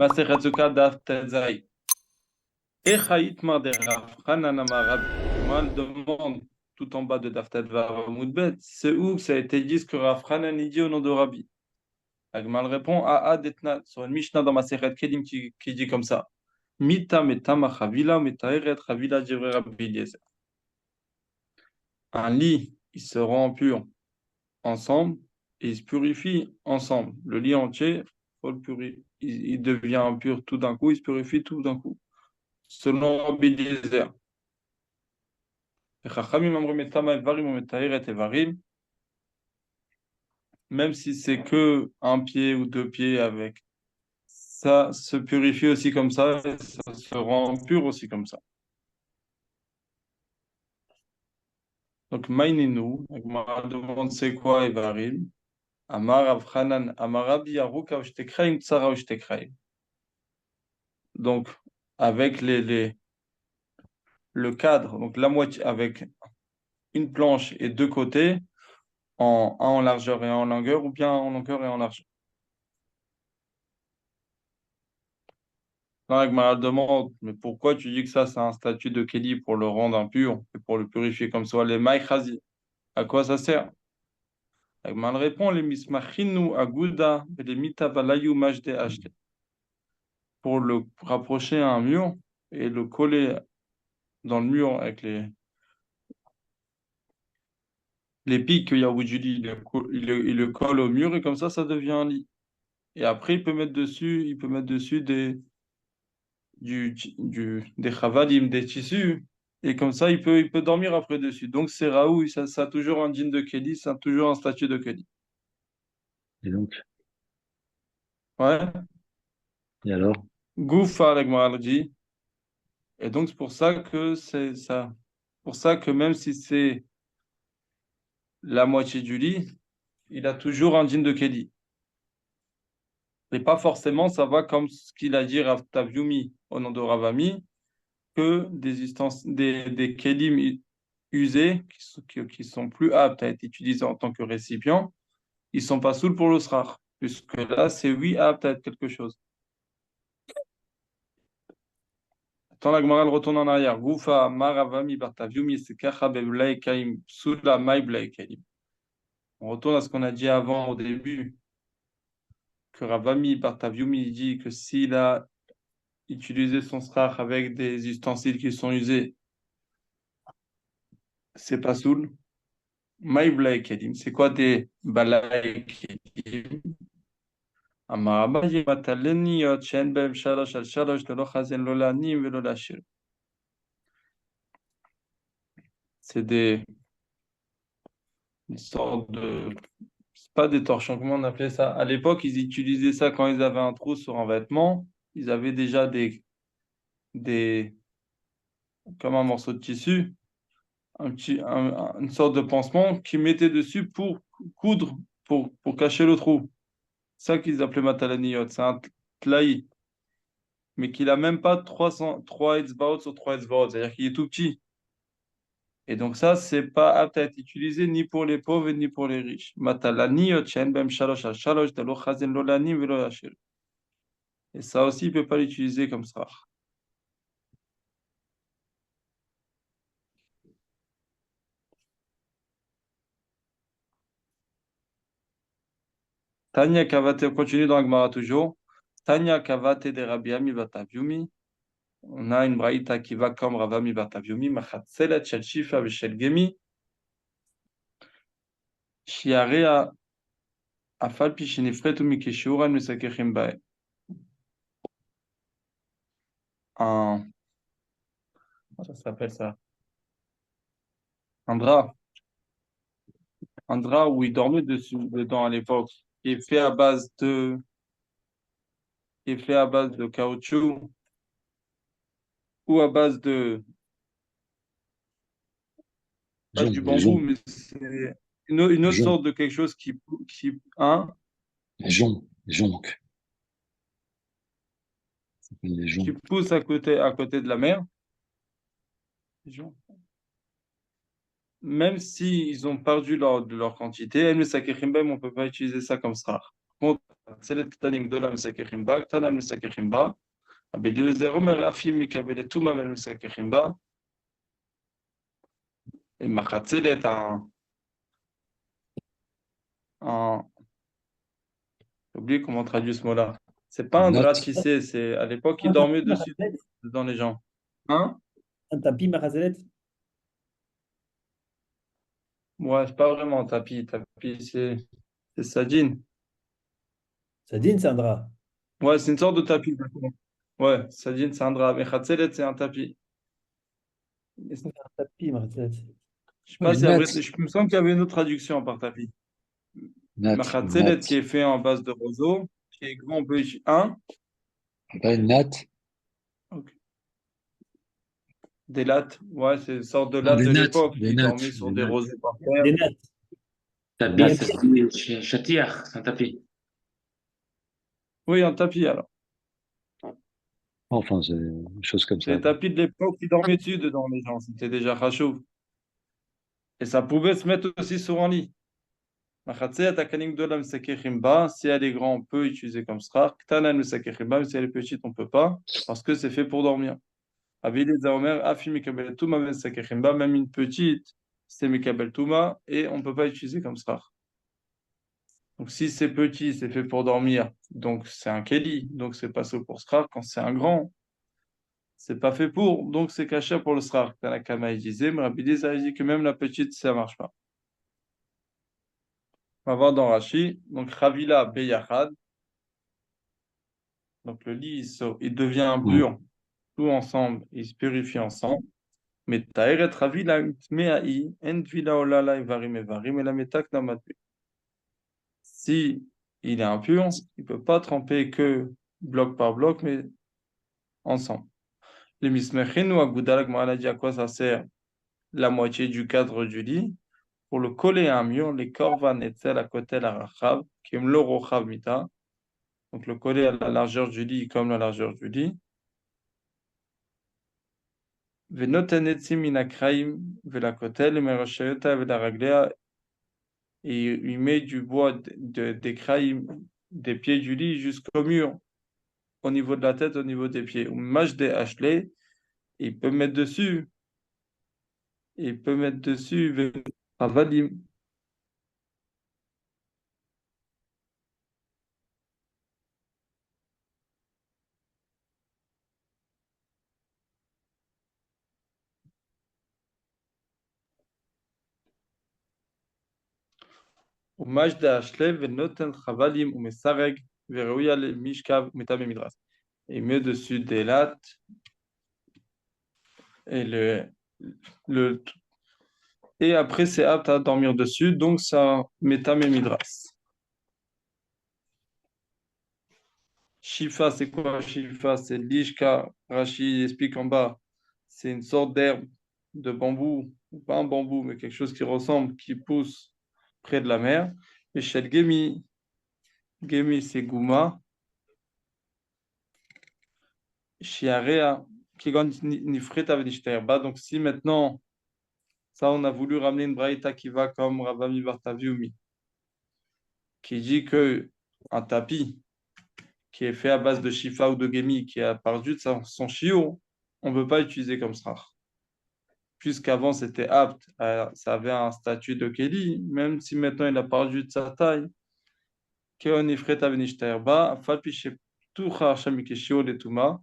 Masechet Sukkah Daf Tet. Echaïtmar de Rav Hanan Amar Rabbi. Moi, elle demande tout en bas de Daf Tet Vav Amud Bet, c'est où que ça a été dit ce que Rav Hanan il dit au nom de Rabbi. Agmal répond à Adetna sur une Mishnah dans Masechet Kedim qui dit comme ça. Mita metama chavila metaeret chavila divrei Rabbi Eliezer. Un lit, il se rend pur ensemble et il se purifie ensemble. Le lit entier, faut le purifier. Il devient impur tout d'un coup, il se purifie tout d'un coup. Selon Rabbi Eliezer. Même si c'est que un pied ou deux pieds avec, ça se purifie aussi comme ça, et ça se rend pur aussi comme ça. Donc, Maininu, la demande c'est quoi Evarim? Amar Avchanan, Amar Rabbi Aruka Ushtekraim, Tsara Ushtekraim. Donc, avec le cadre, donc la moitié, avec une planche et deux côtés, un en largeur et un en longueur, ou bien en longueur et en largeur. Non, Agmara demande, mais pourquoi tu dis que ça, c'est un statut de Kéli pour le rendre impur et pour le purifier comme ça, les maïchazi? À quoi ça sert? Agmara répond, les mismachinu aguda et les mitavalayu majde ashte. Pour le rapprocher à un mur et le coller dans le mur avec les pics qu'il y a au bout du lit, il le colle au mur et comme ça devient un lit. Et après, il peut mettre dessus des chavalim, des tissus, et comme ça, il peut dormir après dessus. Donc, c'est Raoult, ça a toujours un dîne de Kelly, ça a toujours un statut de Kelly. Et donc, Ouais. et alors? Goufa, avec dit. Et donc, c'est pour ça que c'est ça. Pour ça que même si c'est la moitié du lit, il a toujours un dîne de Kelly. Et pas forcément, ça va comme ce qu'il a dit Rav Tavyumi au nom de Ravami, que des kelim usés qui sont plus aptes à être utilisés en tant que récipients, ils sont pas saouls pour le srar, puisque là, c'est oui apte à être quelque chose. Tant la Gemara elle retourne en arrière. Goufa, Maravami, Bartaviumi, Sekacha, Beblai, Kaim, Sula, Mai, Blai, Kaim. On retourne à ce qu'on a dit avant au début, que Ravami, Bartaviumi dit que s'il a utilisé son srar avec des ustensiles qui sont usés, c'est pas soul. Mai, Blai, Kaim. C'est quoi des Balai, Kaim? אמר אביי מטלניות שאין בהם שלוש על שלוש דלא חזן לא לעניים ולא לעשיר. C'est des sortes de... C'est pas des torchons, comment on appelait ça? À l'époque, ils utilisaient ça quand ils avaient un trou sur un vêtement. Ils avaient déjà des, comme un morceau de tissu, une sorte de pansement qu'ils mettaient dessus pour coudre, pour cacher le trou. C'est ça qu'ils appelaient matalaniyot. C'est un tlaï, mais qu'il a même pas 3 etzbaot sur 3 etzbaot, c'est-à-dire qu'il est tout petit. Et donc ça, c'est pas apte à être utilisé ni pour les pauvres ni pour les riches. Matalaniot she'en bem shalosh al shalosh de lo chazen lo lanim velo yashir. Et ça aussi, il peut pas l'utiliser comme ça. Tanya Kavate, on continue dans la Gemara toujours. Tanya Kavate de Rabbi Ami Bataviumi. On a une braïta qui va comme Ravami Bataviumi. Machatzelet shel shifa v'shel gemi. Shiarea afal pi shenifretu mikeshuran mesakechim bae. Un, ça s'appelle ça? Un drap. Un drap où il dormait dessus, dedans à l'époque, qui est fait à base qui est fait à base de caoutchouc ou à base de, pas Jonc, du les bambou, joncs, mais c'est une autre jonc, sorte de quelque chose hein, les joncs, ça s'appelle les qui joncs. pousse à côté de la mer. Même s'ils ont perdu de leur quantité, on ne peut pas utiliser ça comme ça. contre, Tzelet Ktanim Gdola Mesakechim Ba, Ktana Mesakechim Ba, Rabbi Eliezer Omer, Afim Mikabel Touma Mesakechim Ba, et Machatzelet, j'ai oublié comment on traduit ce mot-là. C'est pas un drap Note. tissé, c'est à l'époque, ils Un dormaient tapis dessus, Machazelet. dans les gens. Hein? Un tapis Machazelet. Ouais, c'est pas vraiment un tapis. Tapis, c'est Sadine. Sadine, c'est un drap. Ouais, c'est une sorte de tapis. D'accord. Ouais, Sadine, c'est un drap. Mais Khatzelet, c'est un tapis. Et Un tapis Machazelet. je sais Ouais, pas si après, Nat. je me sens qu'il y avait une autre traduction par tapis. Nat. Khatzelet Nat. qui est fait en base de roseau, qui est grand, on peut un. Pas une natte. Ok. Des lattes. Ouais, c'est une sorte de Non, latte des de nattes. l'époque. Des Ils nattes. dormaient sur Des des nattes. rosets par terre. Des nattes. Tapis, Des ça se dit chatière, c'est un tapis. Oui, un tapis alors. Enfin, c'est une chose comme C'est ça. les tapis de l'époque qui dormaient dessus dedans, les gens. C'était déjà chachouv. Et ça pouvait se mettre aussi sur un lit. Machatzelet akanim gdola mesakechim ba. Si elle est grande, on peut utiliser comme srar. Ktanan mesakechim ba. Mais si elle est petite, on ne peut pas. Parce que c'est fait pour dormir. Avilé Zaomer, Afi Mikabel Touma mesakechim ba. Même une petite, c'est Mikabel Touma. Et on ne peut pas utiliser comme srar. Donc si c'est petit, c'est fait pour dormir. Donc c'est un keli. Donc c'est pas ça pour srar. Quand c'est un grand, c'est pas fait pour. Donc c'est caché pour le srar. Tanakama il disait, mais Rabbi Eliezer, il dit que même la petite, ça marche pas. On va voir dans Rashi. Donc Ravila Beyachad. Donc le lit, il devient Ouais. impur tout ensemble, il se purifie ensemble. Mais Taeret Ravila Meai, Entvila Olala Evarim Evarim, et la Metak Namatbe. Si il est impur, il ne peut pas tremper que bloc par bloc, mais ensemble. Les Mismechin ou Agoudalag a dit à quoi ça sert la moitié du cadre du lit pour le coller à un mur, les Korvan Etzel à côté la Rachav, qui est Mlorochav Mita. Donc le coller à la largeur du lit comme la largeur du lit. Venoten etzim min hakraim velakotel merashayota velaraglea, et il met du bois des kraïm des pieds du lit jusqu'au mur, au niveau de la tête, au niveau des pieds. Ou mach des Ashley, il peut mettre dessus, il peut mettre dessus Avalim. Ou mach des Ashley venoten chavalim ou mesareg verouya le mishkav metame midras. Il met dessus des lattes et le et après c'est apte à dormir dessus, donc ça metame midras. Shifa, c'est quoi Shifa? C'est l'ishka. Rashi explique en bas. C'est une sorte d'herbe de bambou, ou pas un bambou, mais quelque chose qui ressemble, qui pousse près de la mer. Et chez le Gemi, Gemi c'est Gouma. Shiarea, Kigon Nifreta Venishterba. Donc si maintenant, ça on a voulu ramener une braïta qui va comme Ravami Bartaviumi, qui dit que un tapis qui est fait à base de Shifa ou de Gemi, qui a perdu de son chiot, on ne peut pas utiliser comme ça. Puisqu'avant c'était apte, ça avait un statut de Keli, même si maintenant il a perdu de sa taille, Keon Ifreta Venishtaerba, Falpiche Tucha Shamikeshio de Tuma,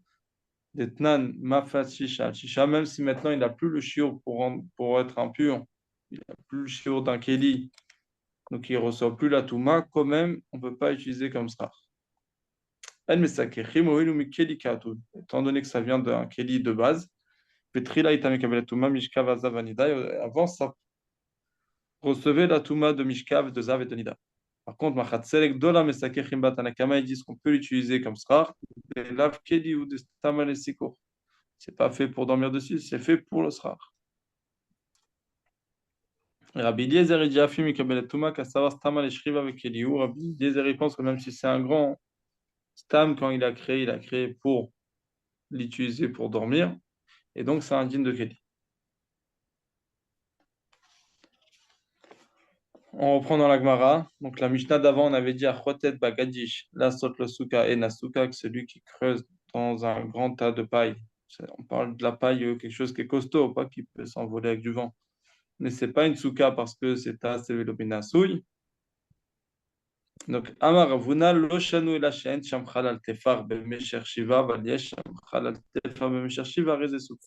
Detnan Mafat Shisha, Shisha, même si maintenant il n'a plus le shiur pour être impur, il n'a plus le shiur d'un Keli, donc il ne reçoit plus la Touma, quand même, on ne peut pas utiliser comme ça. El Mesakechim, Oilu Mikeli Katud, étant donné que ça vient d'un Keli de base, Petrila Itamekabel Touma, Mishka Vazavanida, avant ça recevez la Touma de Mishkav, de Zav et de Nida. Par contre, Machatzelek Dola Mesakechim Batanakama, ils disent qu'on peut l'utiliser comme srar, et Lav Kedi ou de Stamal et Sikour. C'est pas fait pour dormir dessus, c'est fait pour le srar. Rabbi Eliezer il dit Afim Mikabel Touma, Kassavar Stamal et Shriva avec Eliou. Rabbi Eliezer il pense que même si c'est un grand Stam, quand il a créé pour l'utiliser pour dormir, et donc c'est un digne de Kedi. On reprend dans la Gemara. Donc, la Mishnah d'avant, on avait dit à Chotet Bagadish, la Sot le Souka et Nasuka, que celui qui creuse dans un grand tas de paille. On parle de la paille, quelque chose qui est costaud, pas qui peut s'envoler avec du vent. Mais c'est pas une souka parce que c'est à Sevelobinasouille. Donc, Amar Ravuna, lo shanu el Hashem, shamchal al tefar b'mesher shiva, val yesh shamchal al tefar b'mesher shiva, reze souk.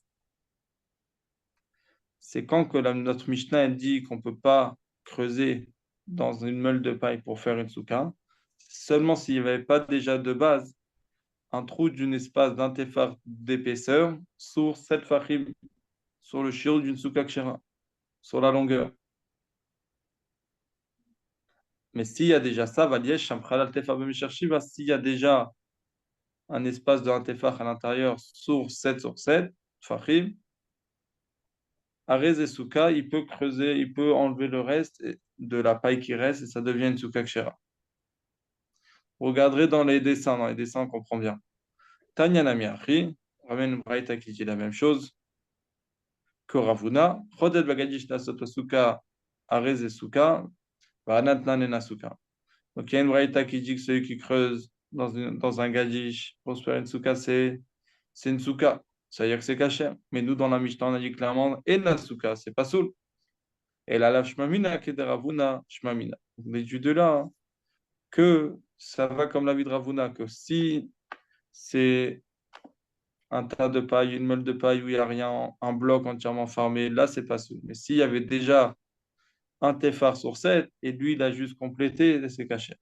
C'est quand que notre Mishnah elle dit qu'on ne peut pas creuser dans une meule de paille pour faire une souka, seulement s'il n'y avait pas déjà de base un trou d'une espace d'un tefar d'épaisseur sur 7 fachim, sur le shiur d'une souka kshera, sur la longueur. Mais s'il y a déjà ça, Valiesh, Shamchal al Tefar b'Mesher Shiva, s'il y a déjà un espace de un tefar à l'intérieur sur 7 Fahim, Arez et Souka, il peut creuser, il peut enlever le reste de la paille qui reste et ça devient une Souka Kshera. Vous regarderez dans les dessins on comprend bien. Tanya Namiachi, ramène une braïta qui dit la même chose que Ravuna, Chodet Bagadish Nasot Souka, Arez et Souka, Vanatnan et Nasuka. Donc il y a une braïta qui dit que celui qui creuse dans un gadish pour se faire une souka, c'est une souka. Ça veut dire que c'est caché. Mais nous, dans la Mishnah, on a dit clairement, et la souka, c'est pas soul. Et la lave shmamina, kederavuna shmamina. On déduit de là que ça va comme la vie de Ravuna, que si c'est un tas de paille, une meule de paille où il n'y a rien, un bloc entièrement fermé, là, c'est pas soul. Mais s'il y avait déjà un tefar sur 7 et lui, il a juste complété, c'est caché.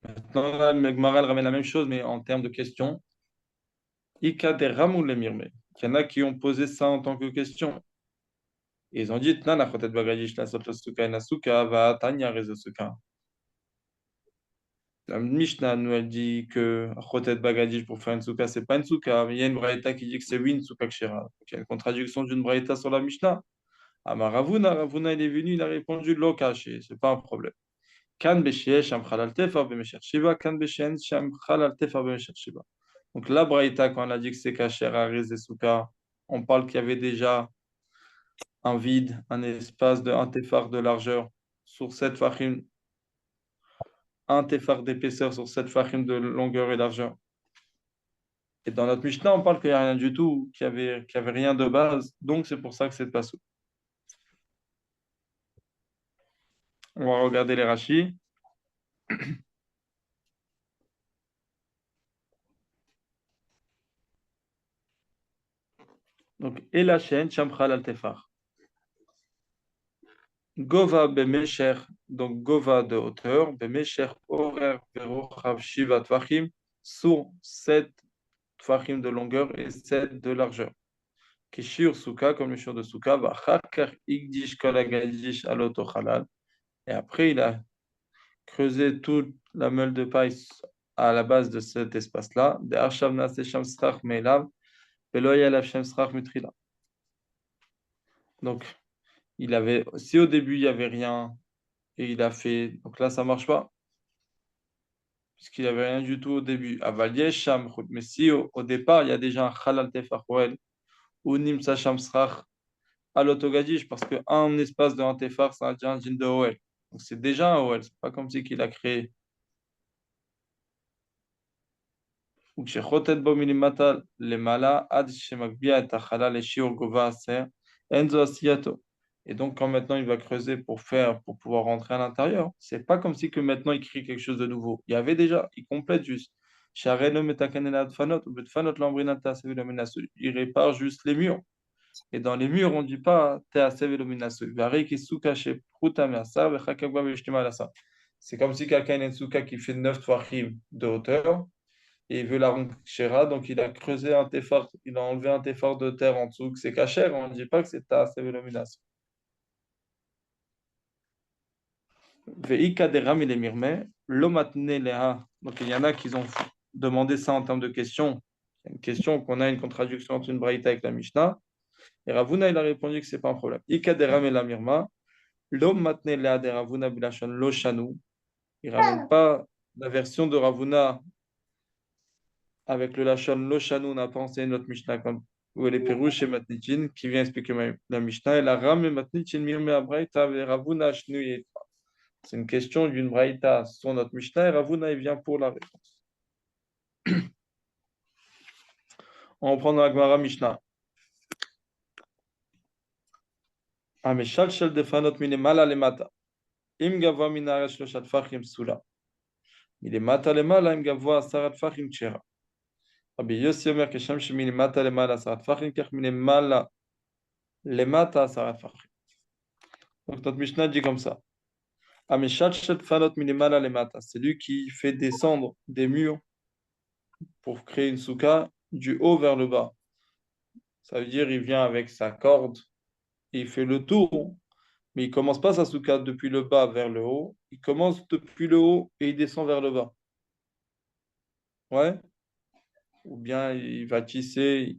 Maintenant, la Gemara elle ramène la même chose, mais en termes de questions. Ika de Ramou le Mirme. Il y en a qui ont posé ça en tant que question. Et ils ont dit Tnana chotet bagadish la sot suka et nasuka va tanya rezosuka. La Mishnah nous elle dit que chotet bagadish pour faire une souka, c'est pas une souka, mais il y a une braïta qui dit que c'est oui une souka kshira. Donc il y a une contradiction d'une braïta sur la Mishnah. Amar Ravuna, Ravuna il est venu, il a répondu lo caché, c'est pas un problème. Kan beshie sham chalal tefar b'mesher shiva, kan beshien sham chalal tefar b'mesher shiva. Donc la braïta, quand on a dit que c'est kacher à Souka, on parle qu'il y avait déjà un vide, un espace de un tefar de largeur sur 7 fachim, un tefar d'épaisseur sur 7 fachim de longueur et largeur. Et dans notre Mishnah, on parle qu'il n'y a rien du tout, qu'il y avait rien de base, donc c'est pour ça que c'est pas sous. On va regarder les rachis. Donc, Elachen, Shamchal al tefar. Gova bemesher, donc Gova de hauteur, bemesher horaire verochav shiva tvachim, sur 7 tvachim de longueur et 7 de largeur. Kishur souka, comme le shur de souka, vachakar igdish kolagadish alot ochalal. Et après, il a creusé toute la meule de paille à la base de cet espace-là. De arshav nase shamsrach meilav, velo yalav shamsrach mutrila. Donc, il avait, si au début il n'y avait rien et il a fait, donc là ça marche pas, puisqu'il n'y avait rien du tout au début. Aval sham, mais si au départ il y a déjà un halal tefar ou nimsa sham srach al otogadish, parce qu'un espace de un tefar c'est déjà un djinn de OL. Donc c'est déjà un OL, c'est pas comme si qu'il a créé. Ou que shechotet bo milimatal le mala ad shemakbia et halal et shiur gova aser enzo asiyato. Et donc, quand maintenant il va creuser pour pouvoir rentrer à l'intérieur, c'est pas comme si que maintenant il crée quelque chose de nouveau. Il y avait déjà, il complète juste. Il répare juste les murs. Et dans les murs, on ne dit pas c'est comme si quelqu'un a une souka qui fait 9 tfachim de hauteur et il veut la rendre kshera, donc il a creusé un tefar, il a enlevé un tefar de terre en dessous, que c'est kasher, on ne dit pas que c'est ta sevelominasou. Veika de Ram et les Mirme, l'omatne leha. Donc il y en a qui ont demandé ça en termes de question. Il y a une question qu'on a une contradiction entre une braïta avec la Mishnah. Et Ravuna, il a répondu que c'est pas un problème. Ika de Ram et la Mirma, l'omatne leha de Ravuna bilashon lo shanu. Il ramène pas la version de Ravuna avec le lashon lo shanu. On a pensé notre Mishnah comme où elle est Pérouche et Matnitin, qui vient expliquer la Mishnah, et la Ram et Matnitin, Mirme Abraïta, Ravuna Shnuye. C'est une question d'une Braïta sur notre Mishnah, et Ravuna, il vient pour la réponse. On reprend dans la Gemara Mishnah. Ameshal shel defanot minemala lemata. Im gavoa minaret shloshat fachim sula. Milemata lemala im gavoa asarat fachim tshera. Rabbi Yossi Omer keshem shemilemata lemala asarat fachim kach minemala lemata asarat fachim. Donc notre Mishnah dit comme ça. Ameshal shel defanot minemala lemata. C'est lui qui fait descendre des murs pour créer une souka du haut vers le bas. Ça veut dire il vient avec sa corde et il fait le tour. Mais il ne commence pas sa souka depuis le bas vers le haut. Il commence depuis le haut et il descend vers le bas. Ouais. Ou bien il va tisser.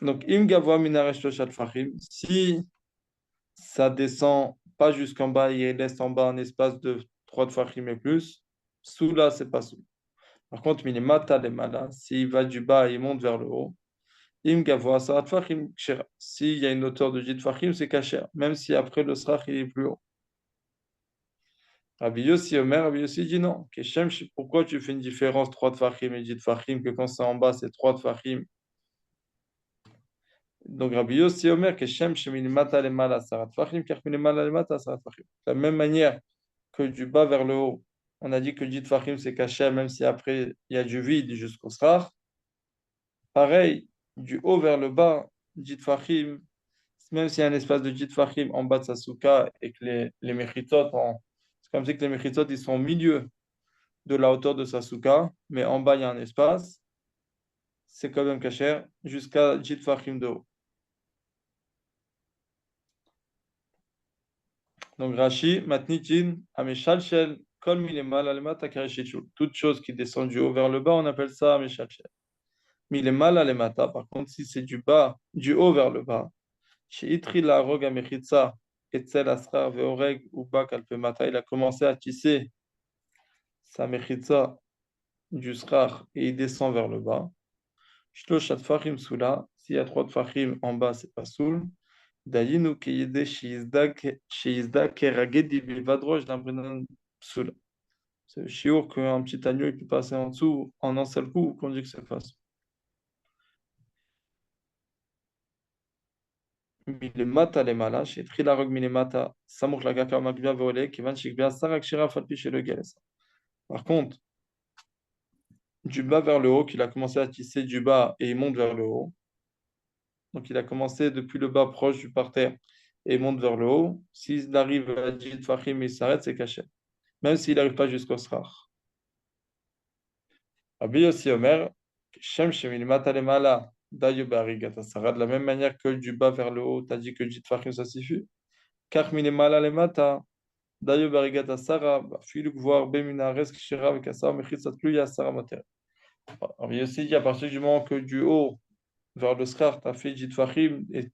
Donc, im gavoa minaresh loshat fachim. Si ça descend pas jusqu'en bas et il laisse en bas un espace de 3 fachim et plus, sous là, c'est pas sous. Par contre, minimata les malas, s'il va du bas et il monte vers le haut, im gavoa sarat fachim kshera. S'il y a une hauteur de 10 fachim, c'est kasher, même si après le srach il est plus haut. Rabbi Yossi Omer, Rabbi Yossi dit non. Keshem, pourquoi tu fais une différence 3 tfachim et 10 tfachim, que quand c'est en bas, c'est 3 tfachim. Donc Rabbi Yossi Omer, Keshem, sheminimata lemala sarat tfachim, car minimala lemata sarat tfachim. De la même manière que du bas vers le haut, on a dit que 10 tfachim c'est caché, même si après il y a du vide jusqu'au srach. Pareil, du haut vers le bas, 10 tfachim, même s'il y a un espace de 10 tfachim en bas de sa souka et que les mechitot, c'est comme si que les mechitot ils sont au milieu de la hauteur de sa souka, mais en bas il y a un espace, c'est quand même caché jusqu'à 10 tfachim de haut. Donc Rashi, Matnitin, Ameshalshel, Kol Milemal, Alemata Kareshichul. Toute chose qui descend du haut vers le bas, on appelle ça Ameshalshel. Milemal, Alemata, par contre, si c'est du bas, du haut vers le bas, chez Itri la Roga Mechitsa, Etzel Asrar Veoreg ou Bak Alpemata, il a commencé à tisser sa Mechitsa du Srar et il descend vers le bas. Shloshat Fachim Soula, s'il y a 3 Fachim en bas, c'est pas Soul. Dayinu Keyede Sheizda Keragedi Bilvadrosh d'Ambrinan Soula. C'est le chiour qu'un petit agneau il peut passer en dessous en un seul coup, qu'on dit que c'est facile. Milemata les mala, chez Trilarog Milemata, Samouk Lagaka Magvia Veole, Kivan Shikbia Sarak Shira Falpi chez le Gales. Par contre, du bas vers le haut, qu'il a commencé à tisser du bas et il monte vers le haut. Donc il a commencé depuis le bas proche du parterre et il monte vers le haut. S'il arrive à 10 Fachim et il s'arrête, c'est caché. Même s'il n'arrive pas jusqu'au Srach. Rabbi Yossi Omer, Shem Shemilimata Lemala, Dayu Barigata Sarah, de la même manière que du bas vers le haut, tu as dit que 10 Fachim ça suffit. Kach Milimala Lemata, Dayu Barigata Sarah, Filuk voir Beminares Kshira avec Asar Mechitzatluya Sarah Mater. Rabbi Yossi dit à partir du moment que du haut vers le Srach, tu as fait 10 Fachim et tu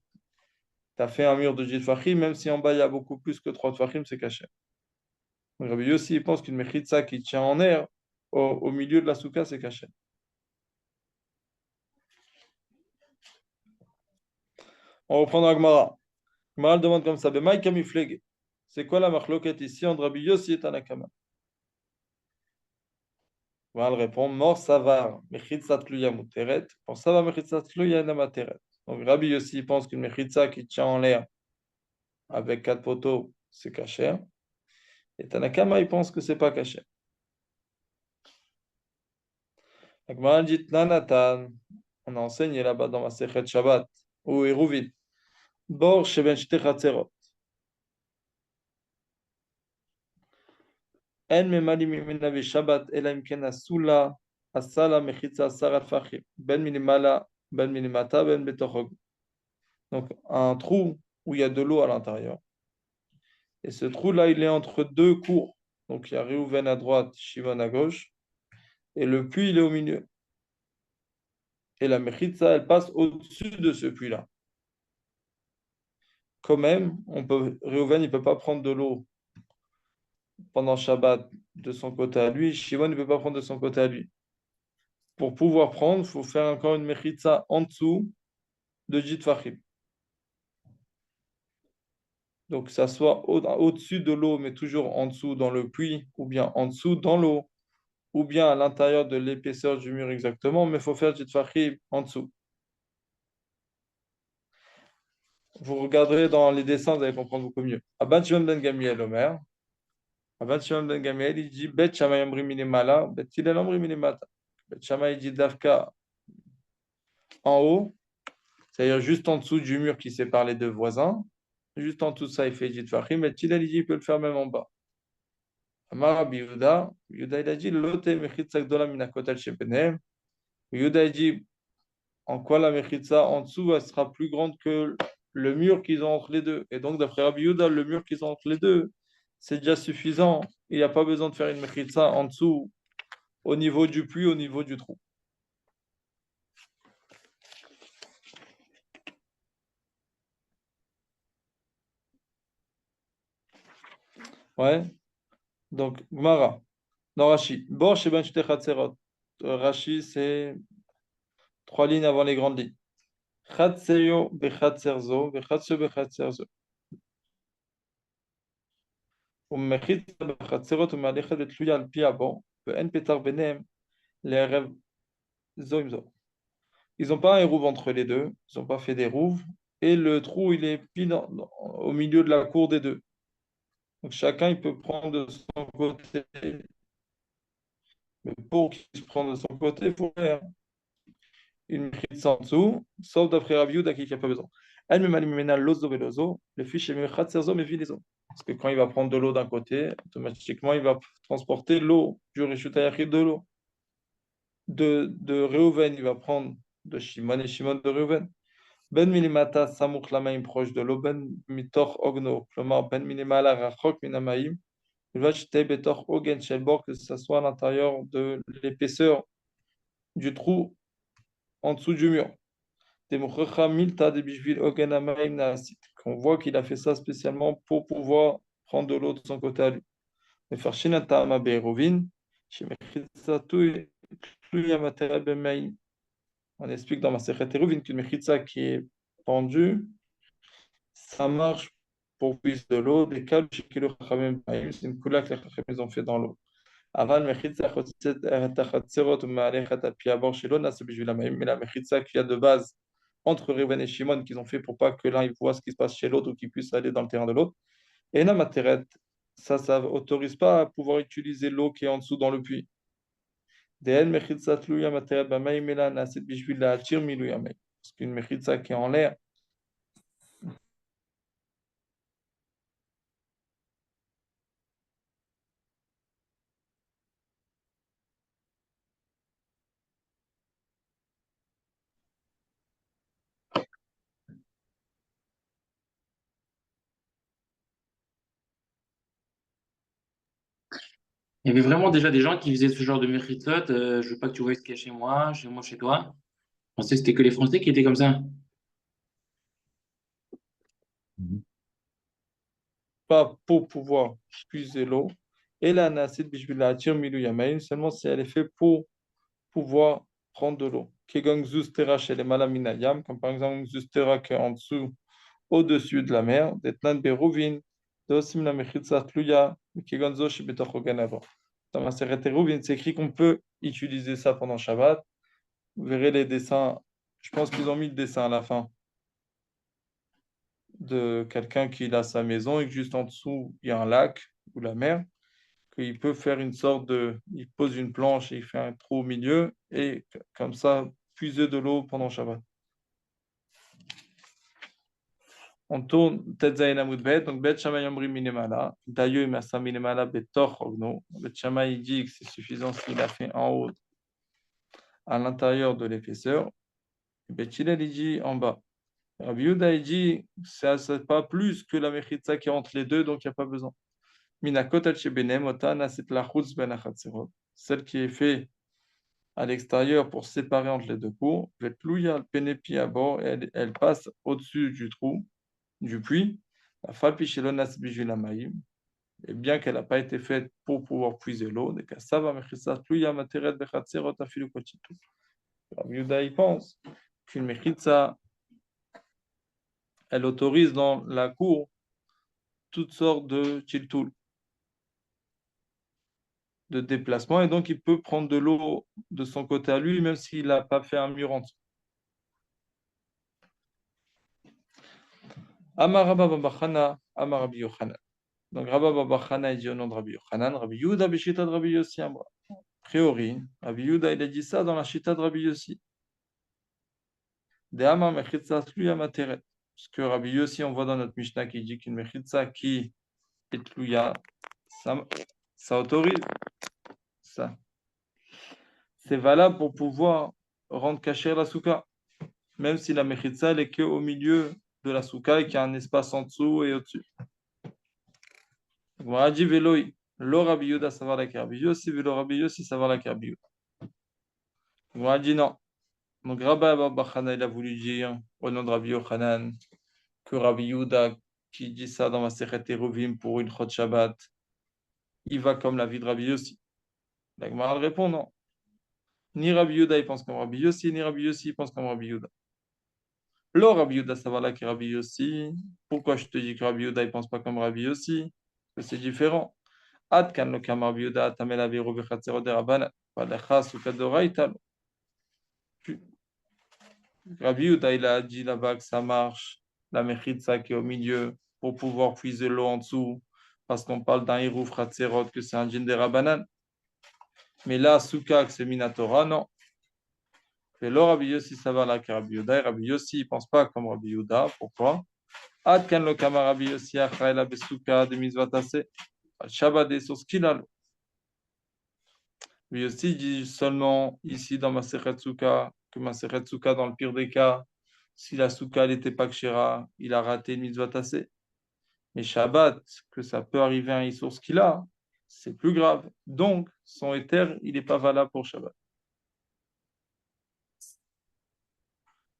as fait un mur de 10 Fachim, même si en bas il y a beaucoup plus que 3 Fachim, c'est caché. Rabbi Yossi il pense qu'une Mechitza qui tient en air au milieu de la souka, c'est caché. On reprend dans la Gemara. Gemara demande comme ça, Bemaï kamiflege. C'est quoi la marloquette ici entre Rabbi Yossi et Tanakama? Gemara répond, Mor savar, mechitza tluya muteret. Pour savar, mechitza tluya namateret. Donc Rabbi Yossi pense qu'une mechitza qui tient en l'air avec 4 poteaux, c'est caché. Et Tanakama, il pense que c'est pas caché. La Gemara dit, Nanatan, on a enseigné là-bas dans ma Sechet Shabbat, ou Eruvin, Bor sheben shte chatzerot. En memali mimena Shabbat ela imken asula asala mechitza sarat fachim ben minimala ben minimata ben betochog. Donc un trou où il y a de l'eau à l'intérieur. Et ce trou-là, il est entre 2 cours. Donc il y a Réhouven à droite, Shimon à gauche. Et le puits, il est au milieu. Et la mechitza, elle passe au-dessus de ce puits-là. Quand même, Réhouven, il ne peut pas prendre de l'eau pendant Shabbat de son côté à lui. Shimon ne peut pas prendre de son côté à lui. pour pouvoir prendre, il faut faire encore une mechitza en dessous de Jitfachim. Donc, que ça soit au-dessus de l'eau, mais toujours en dessous dans le puits, ou bien en dessous dans l'eau, ou bien à l'intérieur de l'épaisseur du mur exactement, mais il faut faire Jitfachim en dessous. Vous regarderez dans les dessins, vous allez comprendre beaucoup mieux. Abban Shimon ben Gamiel Omer. Abban Shimon ben Gamiel, il dit Bet Shammai Omri Minemala, Bet Hillel Omri Minemata. Bet Shammai dit Dafka en haut, c'est-à-dire juste en dessous du mur qui sépare les deux voisins. Juste en dessous de ça, il fait Jitfachim. Bet Hillel, il dit il peut le faire même en bas. Amar Rabbi Yehuda, Yehuda il a dit Lote Mechitza Gdola Minakotel Shebenem. Yehuda il dit en quoi la Mechitza en dessous, elle sera plus grande que le mur qu'ils ont entre les deux. Et donc, d'après Rabbi Yehuda, le mur qu'ils ont entre les deux, c'est déjà suffisant. Il n'y a pas besoin de faire une Mechitza en dessous, au niveau du puits, au niveau du trou. Ouais. Donc, Gmara. Dans Rashi. Bon, chez Ben Chatserot. Rashi, c'est 3 lignes avant les grandes lignes. Chatseyo bechatserzo, bechatseyo bechatserzo. ומחיצה בחצרות ומהלכת ותלויה על פי הבו, ואין פתח ביניהם לערב זו עם זו. Ils n'ont pas un hérouve entre les deux, ils n'ont pas fait des rouves, et le trou, il est pile au milieu de la cour des deux. Donc chacun, il peut prendre de son côté. Mais pour qu'il se prenne de son côté, il faut faire une mérite en dessous, sauf d'après Rav Yehuda qui n'a pas besoin. Elle me malimena l'ozo velozo, le fiche est chatserzo mais les eaux. Parce que quand il va prendre de l'eau d'un côté, automatiquement, il va transporter l'eau du Rishut Hayachid de l'eau. De Reuven, il va prendre de Shimon et Shimon de Reuven. Ben milimata samouk lamaim proche de l'eau, ben mitor ogno, klamar ben milimala rachok minamaim, il va jeter betor ogen shelbor, que ce soit à l'intérieur de l'épaisseur du trou en dessous du mur. Demuchecha milta de bishvil ogen amaim naasit. On voit qu'il a fait ça spécialement pour pouvoir prendre de l'eau de son côté à lui. Mais farshin ta'ama be'erovin, shemechitsatu tluya matera b'maim. On explique dans ma Masechet Eruvin qu'une mechitza qui est pendue, ça marche pour puiser de l'eau. Des câbles chez Kilo Chachamim, c'est une couleur que les Chachamim ont fait dans l'eau. Avant, mechitza tachatzerot ma'alechat al piabor chez l'eau, c'est bijou la maïm. Mais la mechitza qu'il y a de base entre Reuven et Shimon qu'ils ont fait pour pas que l'un il voit ce qui se passe chez l'autre ou qu'il puisse aller dans le terrain de l'autre. Et la materet, ça autorise pas à pouvoir utiliser l'eau qui est en dessous dans le puits. Parce qu'une mechitza qui est en l'air, Il y avait vraiment déjà des gens qui faisaient ce genre de méritot. Je veux pas que tu vois ce qu'il y a chez moi, chez toi. Je pensais que c'était que les Français qui étaient comme ça. Mhm. pas pour pouvoir puiser l'eau. Et la nasit bishvil milu yamaim, seulement si elle est faite pour pouvoir prendre de l'eau. Kegon zustera chez les malaminayam, comme par exemple zustera qui est en dessous, au-dessus de la mer, detnan beruvin, dosim la mechitza tluya, kegon zo shebetoch oganavo. Dans ma série Eruvin, c'est écrit qu'on peut utiliser ça pendant Shabbat. Vous verrez les dessins, je pense qu'ils ont mis le dessin à la fin de quelqu'un qui a sa maison et que juste en dessous, il y a un lac ou la mer, qu'il peut faire une sorte de... Il pose une planche et il fait un trou au milieu et comme ça, puiser de l'eau pendant Shabbat. On tourne Tetzaïn Amud Bet, donc Bet Shammai Omri Minemala, Dayo Imasa Minemala Betor Ogno. Bet Shammai dit que c'est suffisant s'il a fait en haut, à l'intérieur de l'épaisseur. Bet Hillel il dit en bas. Rabbi Yehuda il dit c'est pas plus que la mechitza qui est entre les deux, donc il n'y a pas besoin. Minakot al shebenem otana c'est la chutz ben achatzerot. Celle qui est faite à l'extérieur pour séparer entre les deux cours, vetlouya al penepi à bord, et elle passe au-dessus du trou, du puits. La falpi shelon nas bijul hamayim. Et bien qu'elle n'a pas été faite pour pouvoir puiser l'eau, des cassava, mechitsa, tluya, materet, bechatzerot, afilu kochitu. Rabbi Yehuda, il pense qu'une mechitsa, elle autorise dans la cour toutes sortes de chiltoul, de déplacement, et donc il peut prendre de l'eau de son côté à lui, même s'il n'a pas fait un mur en dessous. Amar Rabba Baba Chana, Amar Rabbi Yochanan. Donc Rabba Baba Chana, il dit au nom de Rabbi Yochanan, Rabbi Yehuda b'shita de Rabbi Yossi Amra. A priori, Rabbi Yehuda, il a dit ça dans la chita de Rabbi Yossi. De Amar mechitza tluya materet. Parce que Rabbi Yossi, on voit dans notre Mishnah qui dit qu'une mechitza qui est tluya, ça autorise ça. C'est valable pour pouvoir rendre cachère la souka, même si la mechitza elle est qu'au milieu de la souka et qu'il y a un espace en dessous et au-dessus. Gemara dit veloi, lo Rabbi Yehuda savoir la Rabbi Yossi, velo Rabbi Yossi savoir la Rabbi Yehuda. Gemara dit non. Donc Rabbi Baba Chana il a voulu dire au nom de Rabbi Yochanan que Rabbi Yehuda qui dit ça dans ma Sechet Eruvim pour une Chot Shabbat, il va comme la vie de Rabbi Yossi. La Gemara répond non. Ni Rabbi Yehuda il pense comme Rabbi Yossi, ni Rabbi Yossi il pense comme Rabbi Yehuda. Lo Rabbi Yehuda savoir la Rabbi Yossi. Pourquoi je te dis que Rabbi Yehuda il pense pas comme Rabbi Yossi? Parce que c'est différent. Ad kan lo kam Rabbi Yehuda tamel aviru bechatzerot derabbanan. Valecha sukat doraita lo. Rabbi Yehuda, il a dit là-bas que ça marche, la mechitza qui est au milieu, pour pouvoir puiser l'eau en dessous, parce qu'on parle d'un hirouf chatzerot, que c'est un djinn des Rabbanan. Mais là, souka, que c'est minatora, non. Et là, Rabbi Yossi, ça va là, que Rabbi Yehuda, et Rabbi Yossi, il ne pense pas comme Rabbi Yehuda. Pourquoi? Ad kan lo kama Rabbi Yossi, achraïla besouka, de misvatase, al shabbat sur ce qu'il a. Lui aussi dit seulement ici dans ma Souka, que ma Souka, dans le pire des cas, si la Souka n'était pas kshira, il a raté une mitzvah tassée. Mais Shabbat, que ça peut arriver à un issour ce qu'il a, c'est plus grave. Donc, son éther, il n'est pas valable pour Shabbat.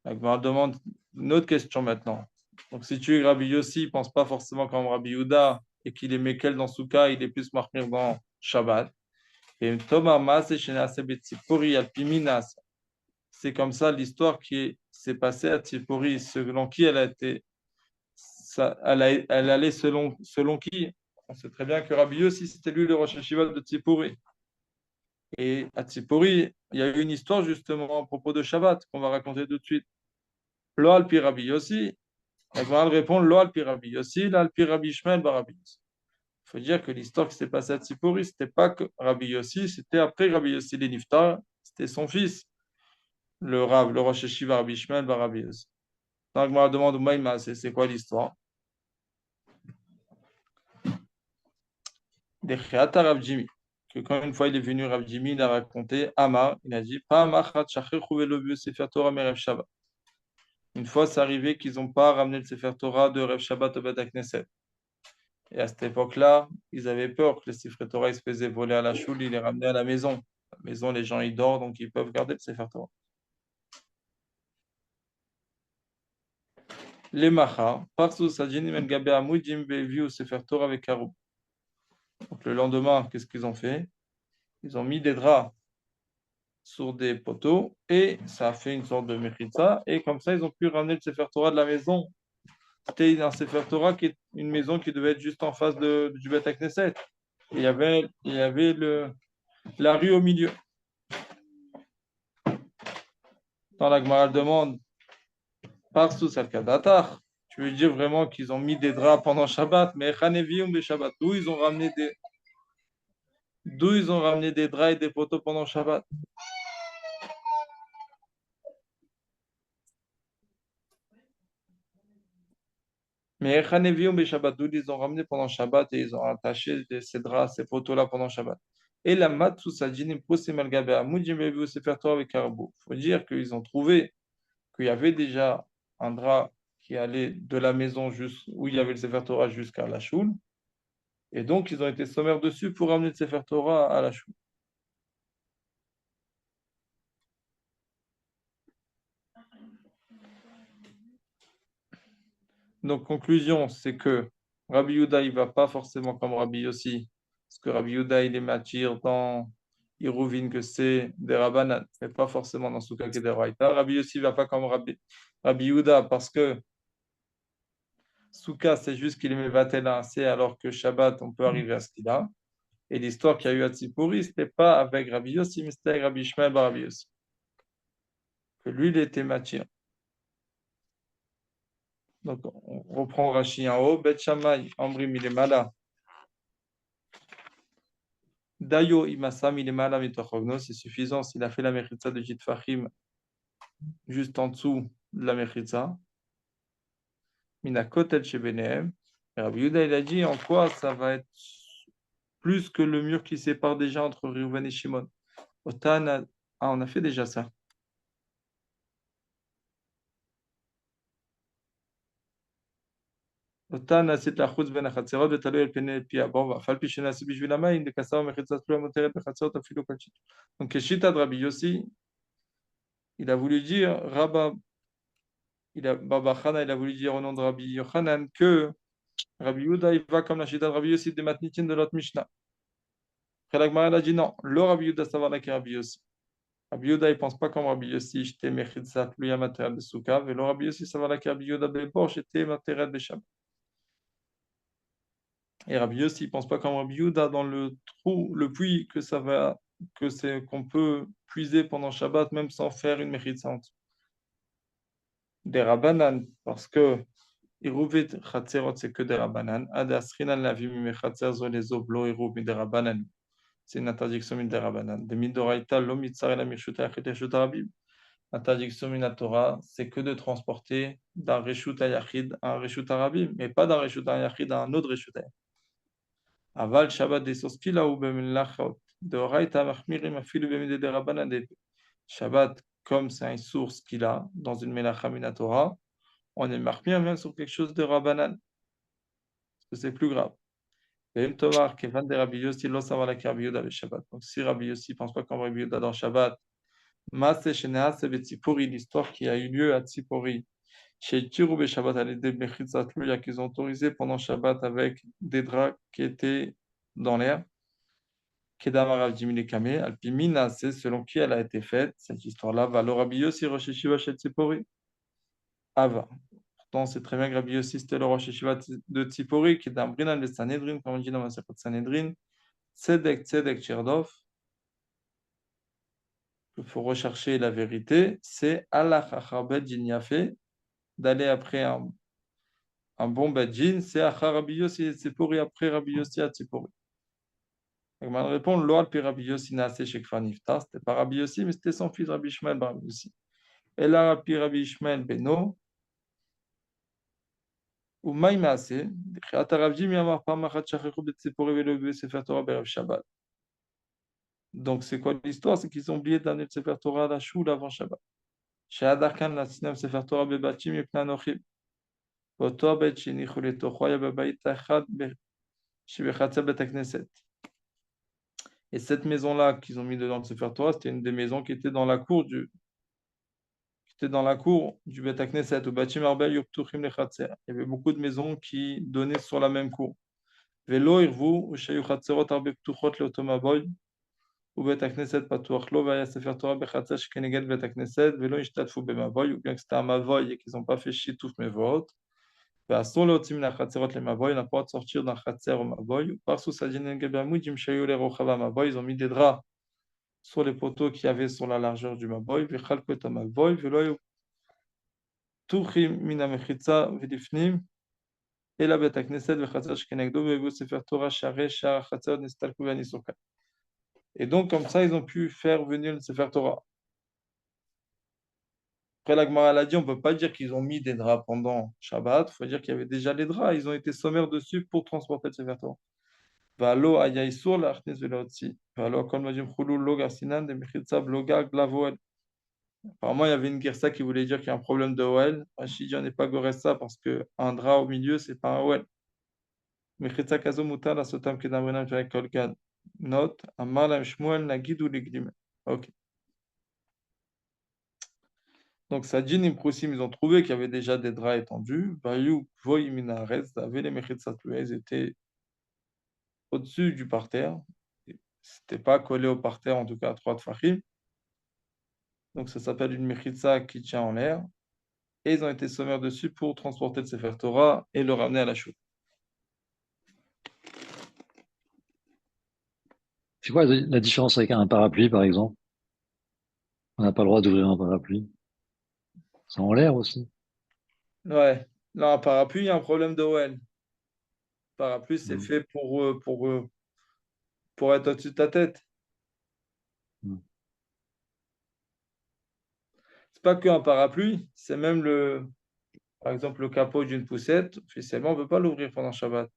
La Gemara demande une autre question maintenant. Donc, si tu es Rabbi Yossi, il ne pense pas forcément comme Rabbi Yehuda et qu'il est Mekel dans Souka, il est plus marqué dans Shabbat. Et Thomas Mas et Shenase Betzipori Alpiminas. C'est comme ça l'histoire qui s'est passée à Tzipori, selon qui elle a été, elle allait selon qui. On sait très bien que Rabbi Yossi, c'était lui le Rosh Hashiva de Tzipori. Et à Tzipori, il y a eu une histoire justement à propos de Shabbat qu'on va raconter tout de suite. Lo al pi Rabbi Yossi, la Gemara répond Lo al pi Rabbi Yossi, la al pi Rabbi Ishmael bar Rabbi Yossi. Il faut dire que l'histoire qui s'est passée à Tzipori, c'était pas que Rabbi Yossi, c'était après Rabbi Yossi les Niftar, c'était son fils, le Rav, le Rosh Hashiva Rabbi Ishmael bar Rabbi Yossi. Donc, je me demande, Maïma, c'est quoi l'histoire? Des Khiata Rav Jimmy. Que quand une fois il est venu, Rav Jimmy, il a raconté, Amar, il a dit, Pa Amachat Shachir Chouvé le vieux Sefer Torah Merev Shabbat. Une fois, c'est arrivé qu'ils n'ont pas ramené le Sefer Torah de Rev Shabbat au Bet Knesset. Et à cette époque-là, ils avaient peur que le Sefer Torah il se faisait voler à la choule, il est ramené à la maison. À la maison, les gens ils dorment, donc ils peuvent garder le Sefer Torah. Les Macha, Parsu Sajini Men Gabe Amoudim Beviu Sefer Torah avec Karou. Donc le lendemain, qu'est-ce qu'ils ont fait? Ils ont mis des draps sur des poteaux et ça a fait une sorte de mechitza et comme ça ils ont pu ramener le Sefer Torah de la maison. C'était un Sefer Torah qui est une maison qui devait être juste en face du Bet Knesset. Et il y avait la rue au milieu. Dans la Gemara demande par sous Salkadatar, tu veux dire vraiment qu'ils ont mis des draps pendant Shabbat, mais Chanevium be Shabbat, d'où ils ont ramené des draps et des poteaux pendant Shabbat? Mais Chanevium be Shabbat, d'où ils ont ramené pendant Shabbat et ils ont attaché ces draps, ces poteaux-là pendant Shabbat. Et la Matsu Sajinim Posem Al-Gabe Amoudim Bevu Sefer Torah avec Karbo. Il faut dire qu'ils ont trouvé qu'il y avait déjà un drap qui allait de la maison où il y avait le Sefer Torah jusqu'à la choule. Et donc, ils ont été sommaires dessus pour ramener le Sefer Torah à la choule. Donc, conclusion, c'est que Rabbi Yehuda, il ne va pas forcément comme Rabbi Yossi, parce que Rabbi Yehuda, il est matir dans Iruvin, que c'est des Rabbanan, mais pas forcément dans Souka qui est des Raïta. Rabbi Yossi ne va pas comme Rabbi Yehuda, parce que Souka, c'est juste qu'il est Mevatel à assez, alors que Shabbat, on peut arriver à ce qu'il a. Et l'histoire qu'il y a eu à Tzipori, ce n'était pas avec Rabbi Yossi, mais c'était avec Rabbi Ishmael bar Rabbi Yossi. Que lui, il était matir. Donc, on reprend Rashi en haut. Bet Shammai, Ambrim, il est malin. Dayo Imasam, il est malin, mitochogno, c'est suffisant s'il a fait la mechitza de Jitfachim juste en dessous de la mechitza. Mina kotel shebenehem. Rabbi Yehuda, il a dit en quoi ça va être plus que le mur qui sépare déjà entre Reuven et Shimon. Otan, on a fait déjà ça. אותן נעשית לחוץ בין החצרות ותלוי על פני פי הבור, ואף על פי שנעשית בשביל המים, דקסה ומחיצה תלויה מותרת בחצרות אפילו כל שיטה. Donc, Shitat Rabbi Yossi, il a voulu dire, Baba Chana, il a voulu dire au nom de Rabbi Yochanan que Rabbi Yehuda, il va comme la Shitat Rabbi Yossi de Matnitin de l'autre Mishnah. Après la Gemara, elle a dit non, le Rabbi Yehuda, ça va là que Rabbi Yossi. Rabbi Yehuda, il pense pas comme Rabbi Yossi, j'étais mechitza tluya materet besoukav, et le Rabbi Yossi, ça va là que Rabbi Yehuda bebor, j'étais materet beshab. Et Rabbi Yossi, il ne pense pas comme Rabbi Yehuda dans le trou, le puits, qu'on peut puiser pendant Shabbat, même sans faire une méritante. Des Rabbanan, parce que Iruvit Chatzerot, c'est que des Rabbanan. Ad Asrinan Lavim Mechatzer Zo les Oblo Iruv des Rabbanan. C'est une interdiction des Rabbanan. De Midoraita, Lomitzar et la Mirshuta Acheteshut Rabim. Interdiction mina Torah, c'est que de transporter d'un Reshut Yachid à un Reshut Rabim, mais pas d'un Reshut Yachid à un autre Reshut Yachid. Aval Shabbat des soskila ou bemelachot. De Oraita machmirim afilu bemide de Rabbanan de Shabbat, comme c'est une source qu'il a dans une melacha minatora, on est marqué même sur quelque chose de Rabbanan, parce que c'est plus grave. Vem Tomar, Kevan de Rabbi Yossi, lo savala ki Rabbi Yehuda avec Shabbat. Donc si Rabbi Yossi ne pense pas comme Rabbi Yehuda dans Shabbat, Maase Shenease Betzipori, l'histoire qui a eu lieu à Tzipori, chez Tirou Shabbat, à l'idée de Mechitzat Luya, qu'ils ont autorisé pendant Shabbat avec des draps qui étaient dans l'air. Kedama Rav Jimmy Kame, Alpimina, c'est selon qui elle a été faite, cette histoire-là. Va le Rabbi Yossi, Rosh Yeshiva Shel Tzipori. Ava. Pourtant, c'est très bien que Rabbi Yossi, c'était le Rosh Yeshiva de Tzipori, qui est d'un Brinan de Sanhedrin, comme on dit dans la Masechet Sanhedrin. Tzedek, Tzedek, Tcherdov. Il faut rechercher la vérité. C'est Allah Achar Bedjin Yafe, d'aller après un bon Bedjin. C'est Achar Rabbi Yossi et Tzipori, après Rabbi Yossi à Tzipori. Donc, on répond, Lo al pi Rabbi Yossi naase shekfa niftar, c'était pas Rabbi Yossi, mais c'était son fils Rabbi Ishmael bar Rabbi Yossi. Et là, al pi Rabbi Ishmael beno, ou maï maase, d'Chirat Rav Jimmy amar pam achat shachechu betzipori velo besefer Torah berev Shabbat. Donc, c'est quoi l'histoire? C'est qu'ils ont oublié d'amener le sefer Torah à la choule avant Shabbat. She'adar kan latznam sefer Torah bebatim yipna nochim. Voto bet shenichu letocho ya bebayit achad shebechatzer bet hakneset. Et cette maison-là qu'ils ont mis dedans le sefer Torah, c'était une des maisons qui était dans la cour du Bet Knesset, au Bachim Arbel Yoptuchim Lechatzer. Il y avait beaucoup de maisons qui donnaient sur la même cour. Velo Irvu, Ushayu Chatzerot Arbe Ptuchot Leotomaboy, ou Bet Knesset Patuach Lo, Vaya Sefer Torah Bechatzer Shkeneged Bet Knesset, Velo Ishtatfu Bemaboy, ou bien que c'était un Mavoy et qu'ils n'ont pas fait Shitouf Mevot. Ve'asur Leotim Lachatzerot le Mavoy, on n'a pas le droit de sortir d'un Chatzer au Mavoy, ou Parsu Sadinen Gebamud, Jim Shayu Le Rochava Mavoy, ils ont mis des draps sur les poteaux qu'il y avait sur la largeur du Mavoy, Vechalko et Mavoy, Velo Tuchim mina mechitza v'lifnim ela bet hakneset v'chatzer shkenegdo ve'vu sefer Torah sharei shar chatzer nistalku v'anisoka. Et donc comme ça ils ont pu faire venir le sefer Torah. Après la Gemara l'a dit, on peut pas dire qu'ils ont mis des draps pendant Shabbat, il faut dire qu'il y avait déjà les draps, ils ont été sommaires dessus pour transporter le sefer Torah. Va'alo aya isur la'achnes ve'laotzi. Va'alo kol majim chulu lo garsinan de mechitza bloga glavoel. Apparemment, il y avait une guersa qui voulait dire qu'il y a un problème de OL. Rachid on n'est pas goressa parce qu'un drap au milieu, c'est pas un OL. Mechitza kazo mutar la sotam kedamrinam avec kolgan. Note, amar lam shmuel nagid ou ligdim. Ok. Donc, Sadjin et Proussim, ils ont trouvé qu'il y avait déjà des draps étendus. Bayou, Voy, Minares, avait les Mechitsat, ils étaient au-dessus du parterre. C'était pas collé au parterre, en tout cas à 3 tfachim. Donc, ça s'appelle une Mechitsa qui tient en l'air. Et ils ont été sommaires dessus pour transporter le Sefer Torah et le ramener à la chou. C'est quoi la différence avec un parapluie, par exemple? On n'a pas le droit d'ouvrir un parapluie. C'est en l'air aussi. Ouais. Là, un parapluie, il y a un problème de OL. Parapluie, c'est Mm. fait pour être au-dessus de ta tête. Mm. C'est pas qu'un parapluie, c'est même par exemple, le capot d'une poussette. Officiellement, on ne peut pas l'ouvrir pendant Shabbat.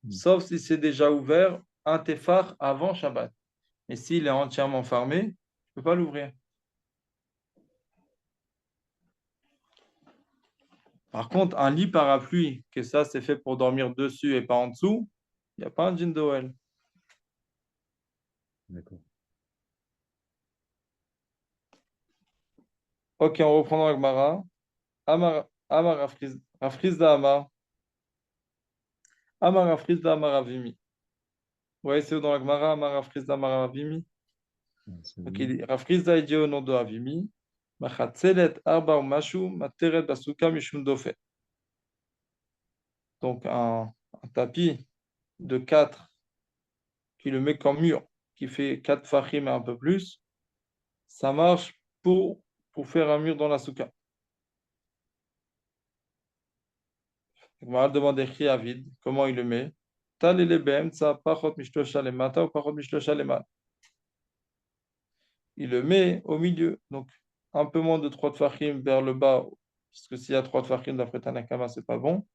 Mm. Sauf si c'est déjà ouvert un téphar avant Shabbat. Mais s'il est entièrement fermé, tu ne peux pas l'ouvrir. Par contre, un lit parapluie, que ça, c'est fait pour dormir dessus et pas en dessous, il n'y a pas un jean d'OL. D'accord. Ok, on reprend dans la Gemara. Amar Rafrizda Amar. Amar Rafrizda Amar Avimi. Ouais, c'est où dans la Gemara, Amar Rafrizda Amar Avimi. Ouais, c'est Donc, bien. il dit Rafrizda est dit au nom de Avimi. Machatzelet Arba ou Mashu, Materet Basuka Mishum Dofe. Donc, un tapis de 4 qui le met comme mur, qui fait 4 fachim et un peu plus, ça marche pour faire un mur dans la souka. Donc, on va demander à vide comment il le met. Tal et les ça pachot mishlosha le mata ou pachot mishlosha le mat. Il le met au milieu, donc un peu moins de 3 tfachim vers le bas, parce que s'il y a 3 tfachim d'après Tanakama, c'est pas bon,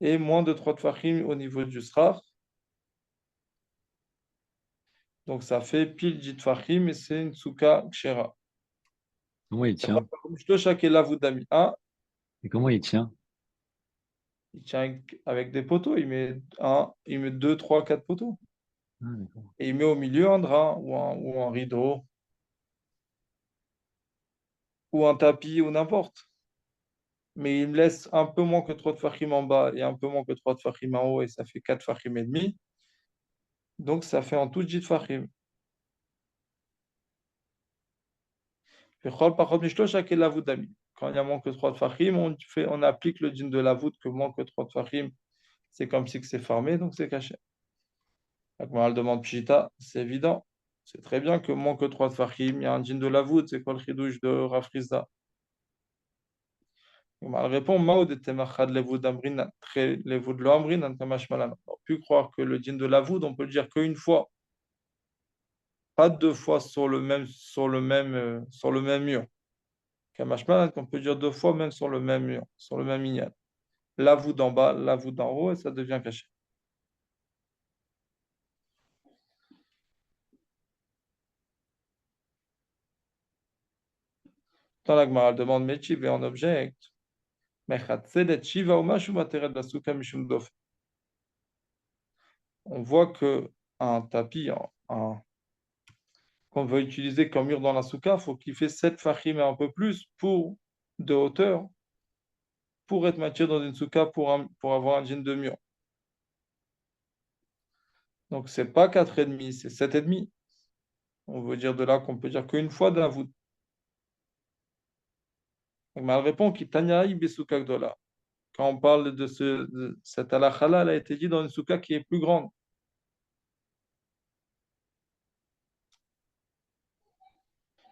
et moins de 3 tfachim au niveau du srach. Donc ça fait pile 10 tfachim et c'est une souka kshera. Comment il tient? Un, Et comment il tient? il tient avec des poteaux, il met 2, 3, 4 poteaux. Ah, d'accord. Et il met au milieu un drap ou un rideau ou un tapis ou n'importe. Mais il me laisse un peu moins que 3 tfachim en bas et un peu moins que 3 tfachim en haut et ça fait 4 tfachim et demi. Donc ça fait en tout 10 tfachim. Quand il y a moins que 3 tfachim, on applique le din de la voûte que moins que 3 tfachim, c'est comme si c'est fermé, donc c'est caché. Donc, moi, elle demande Pshita, c'est évident. C'est très bien que moins que 3 tfachim, il y a un din de la voûte, c'est quoi le chidouche de Rafrizda? Elle répond, Maoud et Temachad Levoud Amrin, très Levoud lo Amrin, Antamash Malan. On peut croire que le din de la voûte, on peut le dire qu'une fois, pas 2 fois sur le même mur. Kamash Malan, qu'on peut dire 2 fois même sur le même mur, sur le même ignat. La voûte d'en bas, la voûte d'en haut, et ça devient caché. Dans la Gemara, elle demande Mechiv et en objecte. Mechatzelet Shiva ou Mashu Materet Basuka Mishum Dof. On voit que un tapis, qu'on veut utiliser comme mur dans la souka, il faut qu'il fait 7 fachim et un peu plus de hauteur pour être matière dans une souka pour avoir un jean de mur. Donc, c'est pas 4,5, c'est 7,5. On veut dire de là qu'on peut dire qu'une fois de la voûte. Donc, elle répond qu'il tanyaï besouka gdola. Quand on parle de cette halakha-là, elle a été dit dans une souka qui est plus grande.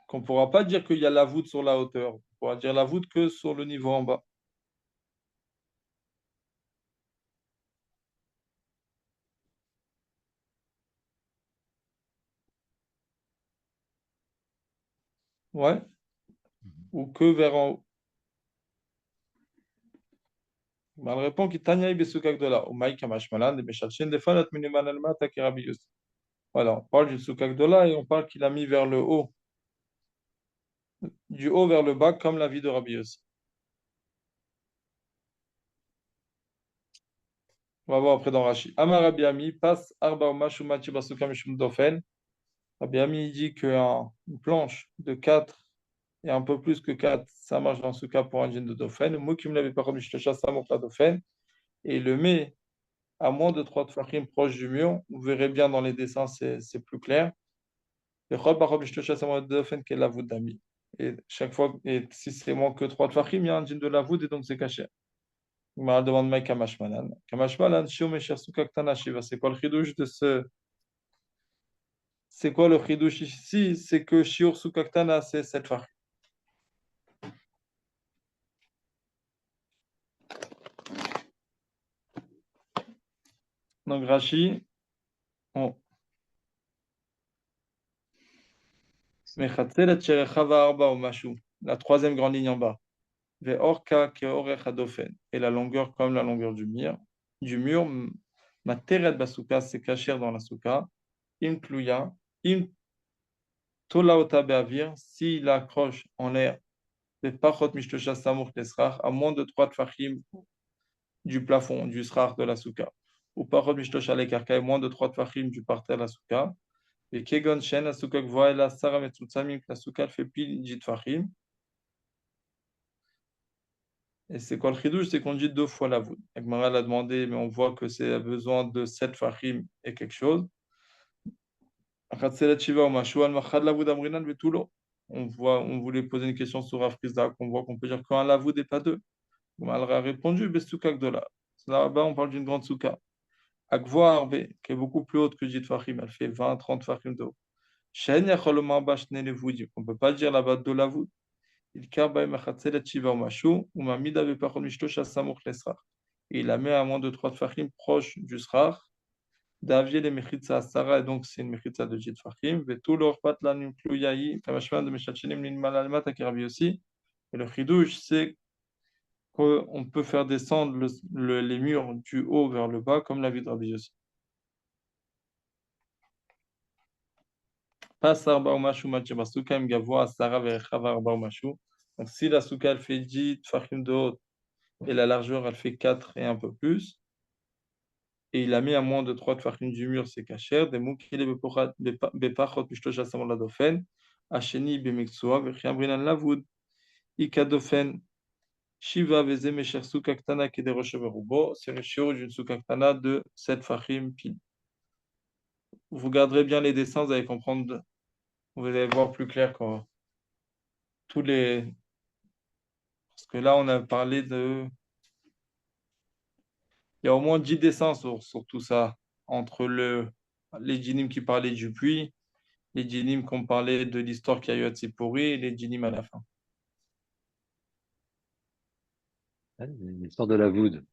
Qu'on ne pourra pas dire qu'il y a la voûte sur la hauteur. On pourra dire la voûte que sur le niveau en bas. Ouais. Ou que vers en haut. Elle répond qu'il tanyaï besouka gdola. Ou maï kamash malan, de meshalshin de falat miniman almata ki Rabbi Yossi. Voilà, on parle du soukak gdola et on parle qu'il a mis vers le haut. Du haut vers le bas, comme la vie de Rabbi Yossi. On va voir après dans Rashi. Amar Rabbi Ami, passe arba ou mashu machi basuka mishum dofen. Rabbi Ami dit qu'une planche de 4 et un peu plus que 4, ça marche dans ce cas pour un djinn de Dofen. Moukim l'avait pas comme Mishtosha Samour la Dofen, et il le met à moins de 3 tfachim proche du mur. Vous verrez bien dans les dessins, c'est plus clair. Et chol par Mishtosha Samour la Dofen qui est la voûte d'ami. Et chaque fois, et si c'est moins que 3 tfachim, il y a un djinn de la voûte et donc c'est caché. Il m'a demandé Mike Kamashmalan. Kamashmalan, Shio Mesher Suka Ktana Shiva. C'est quoi le chidouche de ce. C'est quoi le chidouche ici? C'est que Shiur Suka Ktana, c'est 7 tfachim. Donc Rashi, on. Mechatzelet Sherechava Arba ou Mashu. La troisième grande ligne en bas. Ve'orka ke'orech hadofen. Et la longueur comme la longueur du mur. Materet basuka, c'est caché dans la souka. Im tluya. Im tolaota be'avir. S'il accroche en l'air. Ve'pachot mishtosha samour lesrach. À moins de 3 tfachim du plafond, du srach de la souka. Ou pachot mishtosha lekarka. Moins de 3 tfachim du parterre de la souka. Et kegon shen, la souka kvoa, la sara metzutsamim. La souka, elle fait pile 10 tfachim. Et c'est quoi le chidouche? C'est qu'on dit 2 fois la voûte. Agmara l'a demandé, mais on voit que c'est besoin de 7 fachim et quelque chose. On voulait poser une question sur Rav Prizda, qu'on voit qu'on peut dire qu'un lavoud et pas deux. Elle a répondu, Bestuka Gdola. Là-bas, on parle d'une grande souka. Agvoa Arbe, qui est beaucoup plus haute que 10 fachim, elle fait 20, 30 fachim de haut. On ne peut pas dire là-bas de la voûte. Il la met à moins de 3 tfachim proche du srar. D'avier les mechitza Sarah, et donc c'est une mechitza de Jit Fachim. Vetou leur pat la nimkluyayi, kamashman de Meshachenim l'ilmal almat akirabi aussi. Et le chidouche, c'est qu'on peut faire descendre les murs du haut vers le bas, comme la vie de Rabbi Yossi. Pas sarba ou mashu matchebasuka, im gavoa Sarah verechava arba ou mashu. Donc si la souka elle fait 10 tfachim de haut et la largeur elle fait 4 et un peu plus, et il a mis à moins de 3 tfachim du mur, c'est kacher. Des moukile bepachot mishtosha samon la dofen. Asheni bemektsua vechiamrinan lavud. Ikadofen shiva veze mesher souka ktana kederoshe verubo. C'est le shiur d'une souka ktana de 7 fachim pile. Vous garderez bien les dessins, vous allez comprendre, vous allez voir plus clair quand tous les. Parce que là, on a parlé de. Il y a au moins 10 dessins sur tout ça, entre les djinim qui parlaient du puits, les djinim qu'on parlait de l'histoire qu'il y a eu à Tsipori et les djinim à la fin. L'histoire de la voûte.